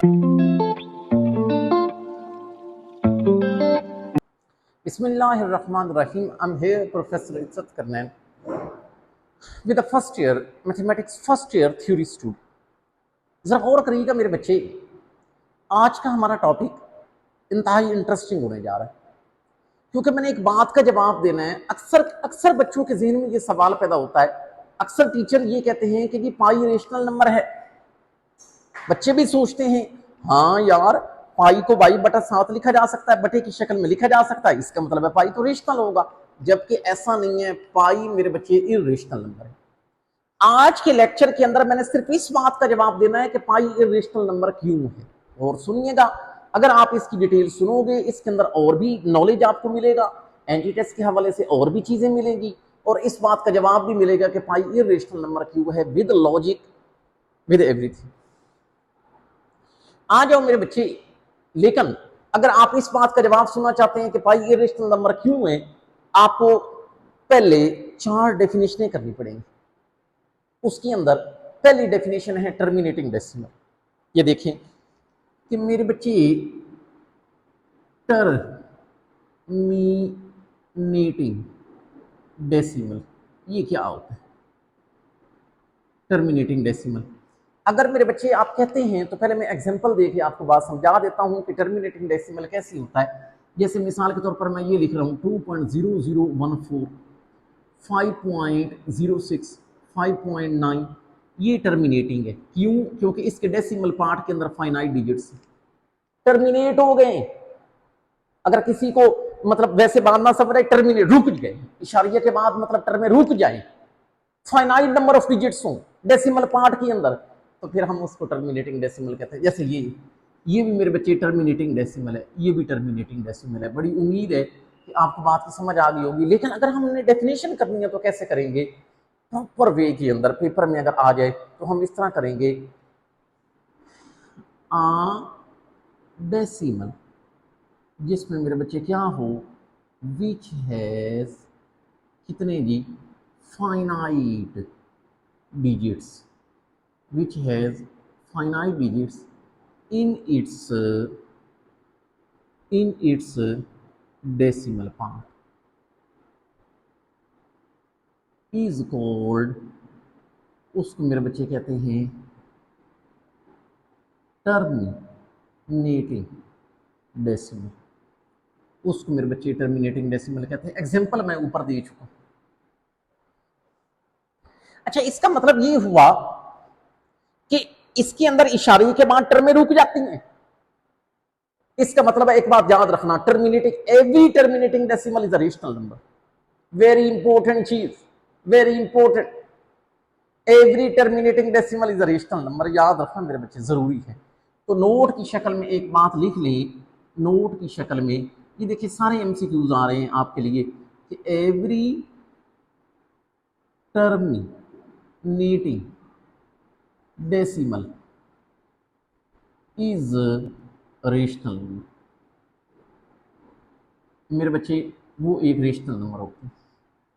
Bismillahirrahmanirrahim. I'm here, Professor Izzat Karnain, with the first year mathematics first year theory student. जरा गौर करिएगा मेरे बच्चे, आज का हमारा टॉपिक इंतहाई इंटरेस्टिंग होने जा रहा है, क्योंकि मैंने एक बात का जवाब देना है। अक्सर बच्चों के ज़हन में ये सवाल पैदा होता है। अक्सर टीचर ये कहते हैं कि जी पाई रेशनल नंबर है। बच्चे भी सोचते हैं हाँ यार, पाई को बाई बटा 7 लिखा जा सकता है, बटे की शक्ल में लिखा जा सकता है, इसका मतलब है पाई तो रेशनल होगा। जबकि ऐसा नहीं है, पाई मेरे बच्चे इर्रेशनल नंबर है। आज के लेक्चर के अंदर मैंने सिर्फ इस बात का जवाब देना है कि पाई इर्रेशनल नंबर क्यों है। और सुनिएगा, अगर आप इसकी डिटेल सुनोगे, इसके अंदर और भी नॉलेज आपको मिलेगा, एंटी टेस्ट के हवाले से और भी चीजें मिलेंगी, और इस बात का जवाब भी मिलेगा कि पाई इर्रेशनल नंबर क्यों है, विद लॉजिक, विद एवरीथिंग। आ जाओ मेरे बच्चे, लेकिन अगर आप इस बात का जवाब सुनना चाहते हैं कि पाई इर्रेशनल नंबर क्यों है, आपको पहले 4 डेफिनेशनें करनी पड़ेंगी। उसके अंदर पहली डेफिनेशन है टर्मिनेटिंग डेसिमल। ये देखें कि मेरे बच्चे टर्मिनेटिंग डेसिमल ये क्या होता है? टर्मिनेटिंग डेसिमल, अगर मेरे बच्चे आप कहते हैं तो पहले मैं एग्जांपल देके आपको बात समझा देता हूं कि टर्मिनेटिंग डेसिमल कैसे होता है। जैसे मिसाल के तौर पर मैं ये लिख रहा हूं 2.0014, 5.06, 5.9, ये टर्मिनेटिंग है। क्यों? क्योंकि इसके डेसिमल पार्ट के अंदर फाइनाइट डिजिट्स टर्मिनेट हो गए। अगर किसी को मतलब वैसे बांधना सब रहे, टर्मिनेट रुक गए, इशारिया के बाद मतलब टर्म में रुक जाए, फाइनाइट नंबर ऑफ डिजिट्स हो डेसिमल पार्ट के अंदर, तो फिर हम उसको टर्मिनेटिंग डेसिमल कहते हैं। जैसे ये भी मेरे बच्चे टर्मिनेटिंग डेसिमल है, ये भी टर्मिनेटिंग डेसिमल है। बड़ी उम्मीद है कि आपको बात की समझ आ गई होगी। लेकिन अगर हमने डेफिनेशन करनी है तो कैसे करेंगे? प्रॉपर वे के अंदर पेपर में अगर आ जाए तो हम इस तरह करेंगे, आ डेसिमल जिसमें मेरे बच्चे क्या हो, विच हैज कितने जी, finite digits, which has finite digits in its decimal part is called, उसको मेरे बच्चे कहते हैं टर्मिनेटिंग डेसिमल। उसको मेरे बच्चे टर्मिनेटिंग डेसिमल कहते हैं। एग्जांपल मैं ऊपर दे चुका हूं। अच्छा, इसका मतलब ये हुआ कि इसके अंदर इशारे के बाद टर्में रुक जाती हैं। इसका मतलब है, एक बात याद रखना, terminating, every terminating decimal is a rational number. Very important चीज, very important, every terminating decimal is a rational number. याद रखना मेरे बच्चे, जरूरी है। तो नोट की शक्ल में एक बात लिख लें, नोट की शक्ल में। ये देखिए सारे एमसीक्यूज आ रहे हैं आपके लिए कि every terminating decimal is rational number. मेरे बच्चे वो एक रेशनल नंबर होते हैं।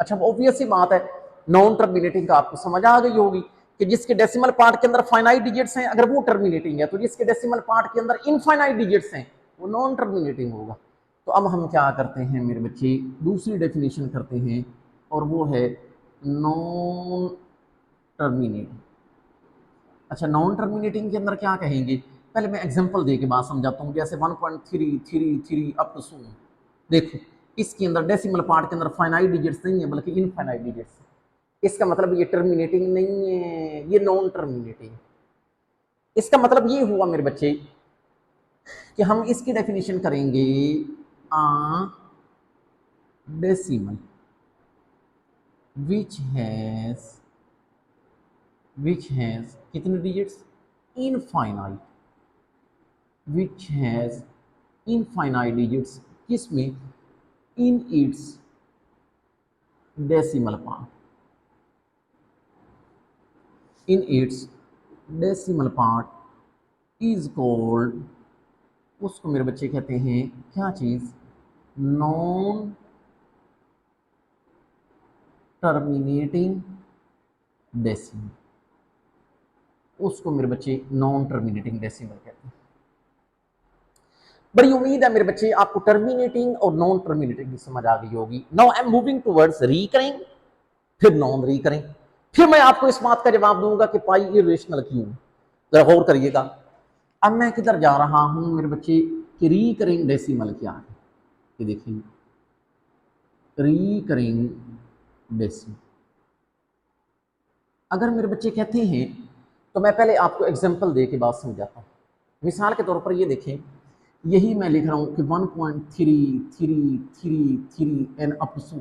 अच्छा, ऑब्वियस सी बात है, नॉन टर्मिनेटिंग का आपको समझ आ गई होगी कि जिसके डेसिमल पार्ट के अंदर फाइनाइट डिजिट्स हैं, अगर वो टर्मिनेटिंग है, तो जिसके डेसिमल पार्ट के अंदर इनफाइनाइट डिजिट्स हैं वो नॉन टर्मिनेटिंग होगा। तो अब हम क्या करते हैं मेरे बच्चे, दूसरी डेफिनेशन करते हैं, और वो है नॉन टर्मिनेटिंग। अच्छा, नॉन टर्मिनेटिंग के अंदर क्या कहेंगे, पहले मैं एग्जांपल दे के बात समझाता हूँ। जैसे 1.333 अप टू सो, देखो इसके अंदर डेसिमल पार्ट के अंदर फाइनाइट डिजिट्स नहीं है बल्कि इनफाइनाइट डिजिट्स है। इसका मतलब ये टर्मिनेटिंग नहीं है, ये नॉन टर्मिनेटिंग। इसका मतलब ये हुआ मेरे बच्चे कि हम इसकी डेफिनेशन करेंगे, आ डेसिमल विच हैज कितने digits, infinite, which has infinite digits, किसमें, in its decimal part, in its decimal part is called, उसको मेरे बच्चे कहते हैं क्या चीज, नॉन टर्मिनेटिंग डेसिमल। उसको मेरे बच्चे नॉन टर्मिनेटिंग डेसिमल कहते हैं। बड़ी उम्मीद है मेरे बच्चे आपको टर्मिनेटिंग और नॉन टर्मिनेटिंग की समझ आ गई होगी। Now I am moving towards recurring, फिर नॉन रिकरिंग, फिर मैं आपको इस बात का जवाब दूंगा कि पाई इरेशनल क्यों। जरा गौर करिएगा। अब मैं किधर जा रहा हूं मेरे बच्चे कि रिकरिंग डेसिमल क्या है, ये देखिए रिकरिंग डेसिमल। अगर मेरे बच्चे कहते हैं तो मैं पहले आपको एग्जांपल दे के बात समझाता हूँ। मिसाल के तौर पर ये देखें, यही मैं लिख रहा हूँ कि 1.3333 एन अप टू।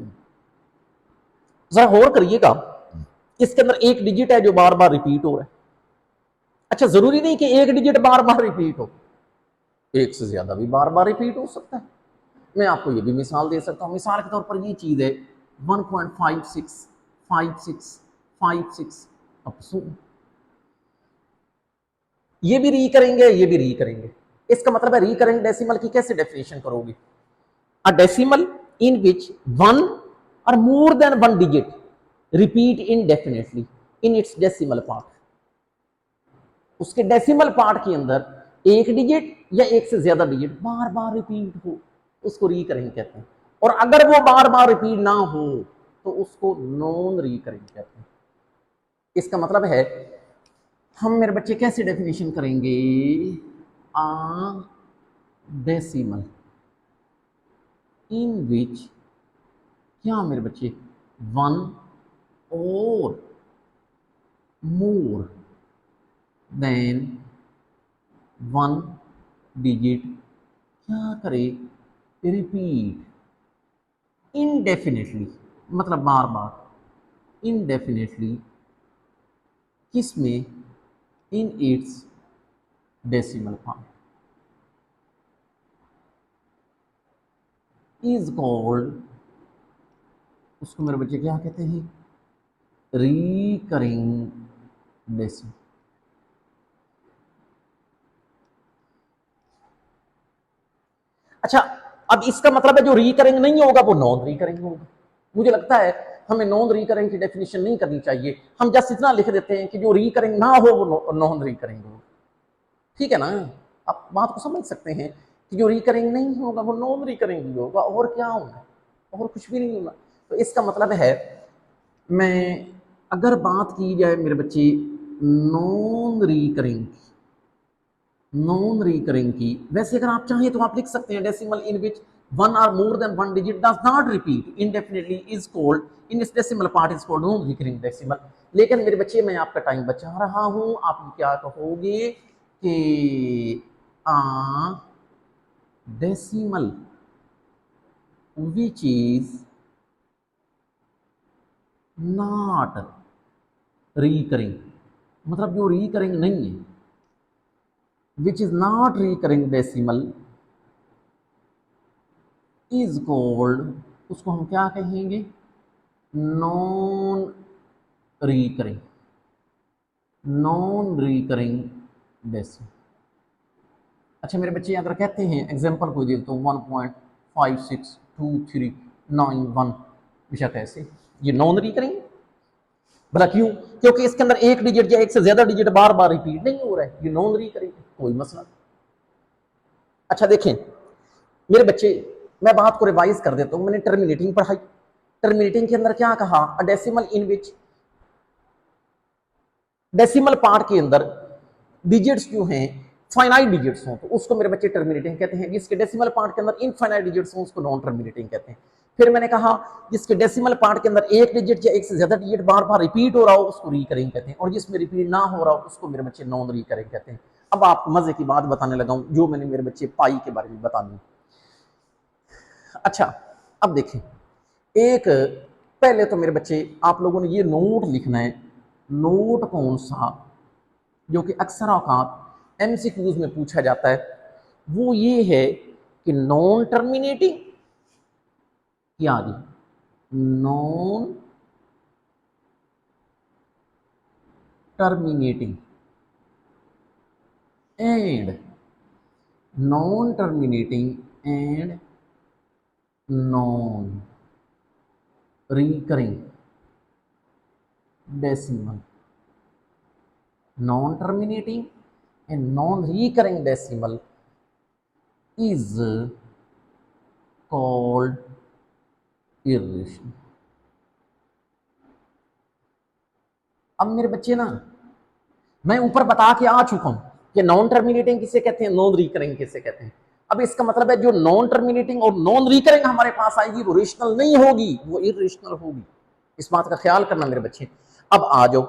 जरा गौर करिएगा, इसके अंदर एक डिजिट है जो बार बार रिपीट हो रहा है। अच्छा, जरूरी नहीं कि एक डिजिट बार बार रिपीट हो, एक से ज्यादा भी बार बार रिपीट हो सकता है। मैं आपको ये भी मिसाल दे सकता हूँ। मिसाल के तौर पर ये चीज है 1.565656 अप टू, ये भी री करेंगे, ये भी री करेंगे। इसका मतलब है रिकरेंट डेसिमल की कैसे डेफिनेशन करोगे? A decimal in which one और more than one digit repeat indefinitely इन इट्स डेसिमल पार्ट। उसके डेसिमल पार्ट के अंदर एक डिजिट या एक से ज्यादा डिजिट बार बार रिपीट हो, उसको रिकरेंट कहते हैं। और अगर वो बार बार रिपीट ना हो तो उसको नॉन रिकरेंट कहते हैं। इसका मतलब है हम मेरे बच्चे कैसे डेफिनेशन करेंगे? आ डेसिमल इन विच, क्या मेरे बच्चे, वन और मोर देन वन डिजिट क्या करे, रिपीट इनडेफिनेटली, मतलब बार बार इनडेफिनेटली, किसमें, in its decimal form, is called, उसको मेरे बच्चे क्या कहते हैं, रिकरिंग डेसिमल। अच्छा, अब इसका मतलब है जो रिकरिंग नहीं होगा वो नॉन रिकरिंग होगा। मुझे लगता है हमें नॉन रिकरिंग की डेफिनेशन नहीं करनी चाहिए, हम जस्ट इतना लिख देते हैं कि जो रिकरिंग ना हो वो नॉन रिकरिंग हो। ठीक है ना? आप बात को समझ सकते हैं कि जो रिकरिंग नहीं होगा वो नॉन रिकरिंग भी होगा, और क्या होना, और कुछ भी नहीं होना। तो इसका मतलब है, मैं अगर बात की जाए मेरे बच्चे नॉन रिकरिंग, नॉन रिकरिंग की, वैसे अगर आप चाहें तो आप लिख सकते हैं डेसिमल इन विच वन और more than one digit does not repeat indefinitely is called, in इस decimal part is called non recurring decimal. लेकिन मेरे बच्चे मैं आपका टाइम बचा रहा हूं, आप क्या कहोगे कि a decimal which is not recurring, मतलब जो रिकरिंग नहीं है, which is not recurring decimal is called, उसको हम क्या कहेंगे, non recurring, non recurring decimal. अच्छा मेरे बच्चे अगर कहते हैं एग्जाम्पल को देता हूँ 1.562391 विषय कैसे, ये नॉन रिकरिंग, भला क्यों? क्योंकि इसके अंदर एक डिजिट या एक से ज्यादा डिजिट बार बार रिपीट नहीं हो रहा है, ये नॉन रिकरिंग, कोई मसला नहीं। अच्छा देखें मेरे बच्चे, मैं बात को रिवाइज कर देता हूं। मैंने टर्मिनेटिंग पढ़ाई, टर्मिनेटिंग के अंदर क्या कहा, a decimal in which, decimal part के अंदर डिजिट्स जो हैं फाइनाइट डिजिट्स हों तो उसको मेरे बच्चे टर्मिनेटिंग कहते हैं। जिसके डेसिमल पार्ट के अंदर इनफाइनाइट डिजिट्स हों उसको नॉन टर्मिनेटिंग कहते हैं। फिर मैंने कहा जिसके डेसिमल पार्ट के अंदर एक डिजिट या एक से ज्यादा डिजिट बार बार रिपीट हो रहा हो उसको रिकरिंग कहते हैं, और जिसमें रिपीट ना हो रहा हो उसको मेरे बच्चे नॉन रिकरिंग कहते हैं। अब आपको मजे की बात बताने लगा हूं जो मैंने मेरे बच्चे पाई के बारे में बतानी। अच्छा अब देखें, एक, पहले तो मेरे बच्चे आप लोगों ने ये नोट लिखना है। नोट कौन सा, जो कि अक्सर औकात एमसीक्यूज में पूछा जाता है, वो ये है कि नॉन टर्मिनेटिंग, क्या जी, non terminating and non terminating and non recurring decimal, non terminating and non recurring decimal is called irrational. अब मेरे बच्चे ना, मैं ऊपर बता के आ चुका हूं कि नॉन टर्मिनेटिंग किसे कहते हैं, नॉन रिकरिंग किसे कहते हैं। अब इसका मतलब है जो नॉन टर्मिनेटिंग और नॉन रिकरिंग हमारे पास आएगी वो रेशनल नहीं होगी, वो इर्रेशनल होगी। इस बात का ख्याल करना मेरे बच्चे। अब आ जाओ।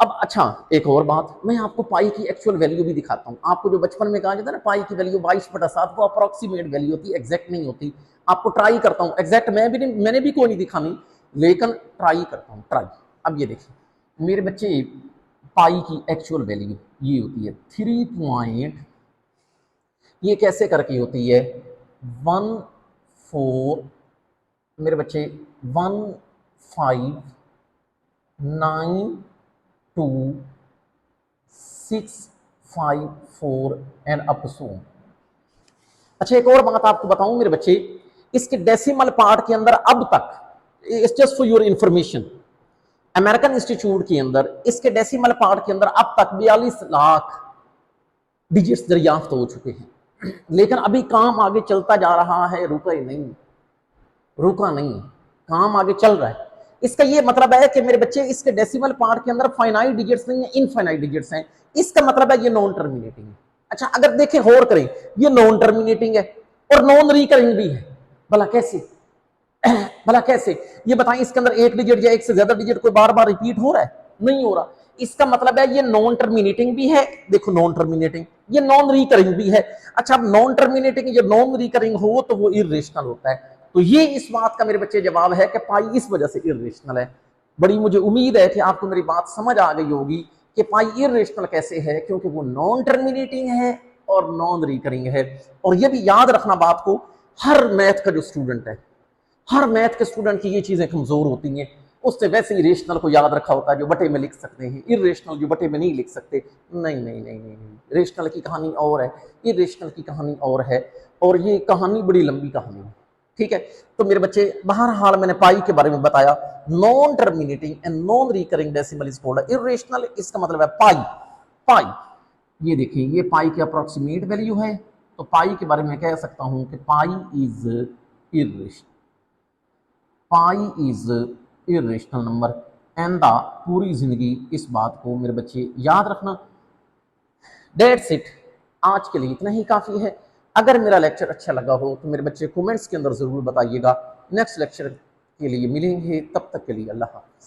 अब अच्छा, एक और बात, मैं आपको पाई की एक्चुअल वैल्यू भी दिखाता हूं। आपको जो बचपन में कहा जाता है ना पाई की वैल्यू 22/7, वो अप्रोक्सीमेट वैल्यू होती है, एग्जैक्ट नहीं होती। आपको ट्राई करता हूं, एग्जैक्ट मैंने भी कोई नहीं दिखानी, लेकिन ट्राई करता हूं, ट्राई। अब ये देखिए मेरे बच्चे, पाई की एक्चुअल वैल्यू ये होती है 3 ये कैसे करके होती है 14 मेरे बच्चे 1592654 एंड अप टू सो। अच्छा, एक और बात आपको बताऊं मेरे बच्चे, इसके डेसिमल पार्ट के अंदर अब तक, it's just for your information, American institute के अंदर इसके डेसिमल पार्ट के अंदर अब तक 42 लाख डिजिट्स दरियाफ्त हो चुके हैं। लेकिन अभी काम आगे चलता जा रहा है, रुका ही नहीं, रुका नहीं, काम आगे चल रहा है। इसका ये मतलब है कि मेरे बच्चे इसके डेसिमल पार्ट के अंदर फाइनाइट डिजिट्स नहीं है, इनफाइनाइट डिजिट्स हैं। इसका मतलब है ये नॉन टर्मिनेटिंग है। अच्छा, अगर देखें गौर करें, ये नॉन टर्मिनेटिंग है और नॉन रिकरिंग भी है। भला कैसे? भला कैसे ये बताएं, इसके अंदर एक डिजिट या एक से ज्यादा डिजिट कोई बार बार रिपीट हो रहा है? नहीं हो रहा। इसका मतलब है ये नॉन टर्मिनेटिंग भी है, देखो नॉन टर्मिनेटिंग, ये नॉन रिकरिंग भी है। अच्छा, अब नॉन टर्मिनेटिंग या नॉन रिकरिंग हो तो वो इर्रेशनल होता है। तो ये इस बात का मेरे बच्चे जवाब है कि पाई इस वजह से इर्रेशनल है। बड़ी मुझे उम्मीद है कि आपको मेरी बात समझ आ गई होगी कि पाई इर्रेशनल कैसे है, क्योंकि वो नॉन टर्मिनेटिंग है और नॉन रिकरिंग है। और ये भी याद रखना बात को, हर मैथ का जो स्टूडेंट है, हर मैथ के स्टूडेंट की ये चीजें कमजोर होती हैं। उससे वैसे ही रेशनल को याद रखा होता है जो बटे में लिख सकते हैं, इरेशनल जो बटे में नहीं लिख सकते। नहीं नहीं नहीं नहीं, नहीं। रेशनल की कहानी और है, इरेशनल की कहानी और है, और ये कहानी बड़ी लंबी कहानी है। ठीक है, तो मेरे बच्चे बहरहाल मैंने पाई के बारे में बताया। Non terminating and non recurring decimal is called irrational. इसका मतलब है पाई। पाई, ये देखिए ये पाई की अप्रोक्सीमेट वैल्यू है, तो पाई के बारे में कह सकता हूं कि pi is irrational, pi is irrational number. And the, पूरी जिंदगी इस बात को मेरे बच्चे याद रखना। दैट्स इट, आज के लिए इतना ही काफी है। अगर मेरा लेक्चर अच्छा लगा हो तो मेरे बच्चे कमेंट्स के अंदर जरूर बताइएगा। नेक्स्ट लेक्चर के लिए मिलेंगे, तब तक के लिए अल्लाह हाफिज।